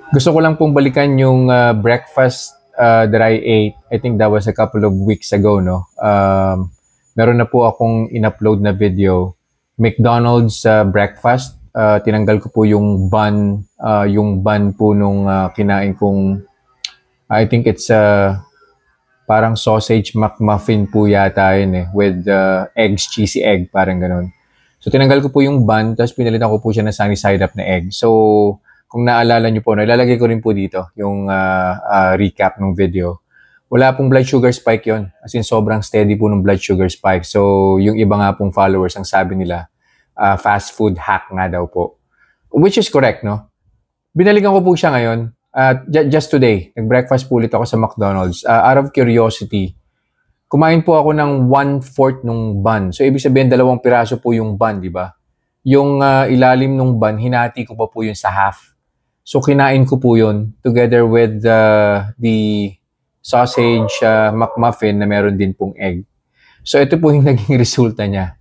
Gusto ko lang pong balikan yung breakfast that I ate. I think that was a couple of weeks ago, no? Meron na po akong in-upload na video. McDonald's breakfast. Tinanggal ko po yung bun po nung kinain kong, I think it's parang sausage McMuffin po yata yun with eggs, cheesy egg, parang ganun. So tinanggal ko po yung bun, tapos pinalitan ko po siya ng sunny side up na egg. So kung naalala nyo po, ilalagay ko rin po dito yung recap ng video. Wala pong blood sugar spike yon. As in, sobrang steady po ng blood sugar spike. So, yung iba nga pong followers, ang sabi nila, fast food hack nga daw po. Which is correct, no? Binalikan ko po siya ngayon. Just today, nag-breakfast po ulit ako sa McDonald's. Out of curiosity, kumain po ako ng 1/4 nung bun. So, ibig sabihin, 2 piraso po yung bun, di ba? Yung ilalim nung bun, hinati ko pa po yun sa half. So, kinain ko po yun together with the sausage McMuffin na meron din pong egg. So, ito po yung naging resulta niya.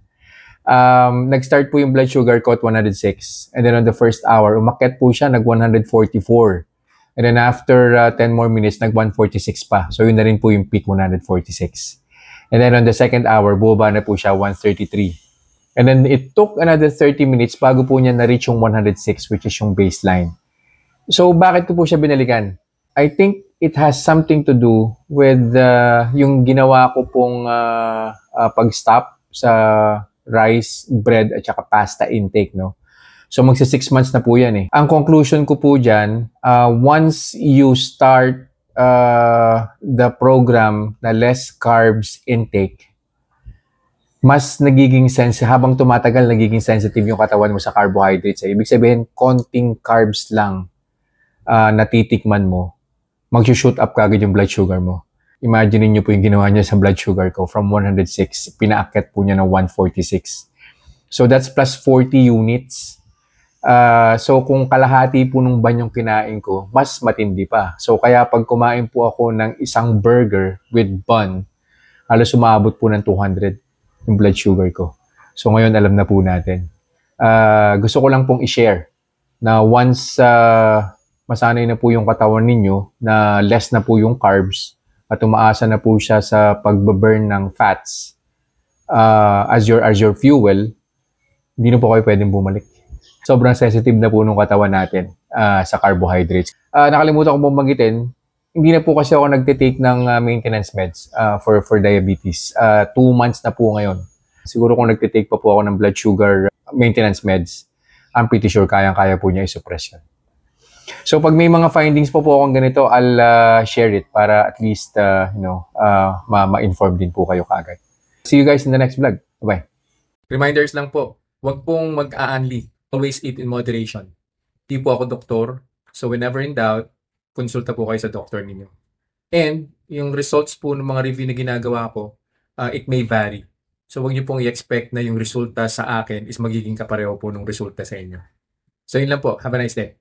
Nag-start po yung blood sugar ko at 106. And then on the first hour, umakyat po siya, nag-144. And then after 10 more minutes, nag-146 pa. So, yun na rin po yung peak, 146. And then on the second hour, bumaba na po siya, 133. And then it took another 30 minutes bago po niya na-reach yung 106, which is yung baseline. So, bakit ko po siya binalikan? I think it has something to do with yung ginawa ko pong pag-stop sa rice, bread, at saka pasta intake, no? So, magsa 6 months na po yan eh. Ang conclusion ko po dyan, once you start the program na less carbs intake, mas nagiging habang tumatagal, nagiging sensitive yung katawan mo sa carbohydrates. Ibig sabihin, konting carbs lang natitikman mo, mag-shoot up kagad yung blood sugar mo. Imagine niyo po yung ginawa niya sa blood sugar ko. From 106, pinaakyat po niya ng 146. So that's plus 40 units. So kung kalahati po nung ban yung kinain ko, mas matindi pa. So kaya pag kumain po ako ng isang burger with bun, halos umabot po ng 200 yung blood sugar ko. So ngayon alam na po natin. Gusto ko lang pong i-share na once masanay na po yung katawan ninyo na less na po yung carbs at umaasa na po siya sa pagbaburn ng fats as your fuel, hindi na po kayo pwedeng bumalik. Sobrang sensitive na po nung katawan natin sa carbohydrates. Nakalimutan ko pong banggitin, hindi na po kasi ako nagtitake ng maintenance meds for diabetes. 2 months na po ngayon. Siguro kung nagtitake pa po ako ng blood sugar maintenance meds, I'm pretty sure kayang-kaya po niya i-suppress yun. So pag may mga findings po akong ganito, I'll share it para at least ma-inform din po kayo kaagad. See you guys in the next vlog. Bye. Reminders lang po, huwag pong mag-aanli. Always eat in moderation. Di po ako doktor, so whenever in doubt, konsulta po kayo sa doktor ninyo. And yung results po ng mga review na ginagawa ko, it may vary. So huwag niyo pong i-expect na yung resulta sa akin is magiging kapareho po ng resulta sa inyo. So yun lang po. Have a nice day.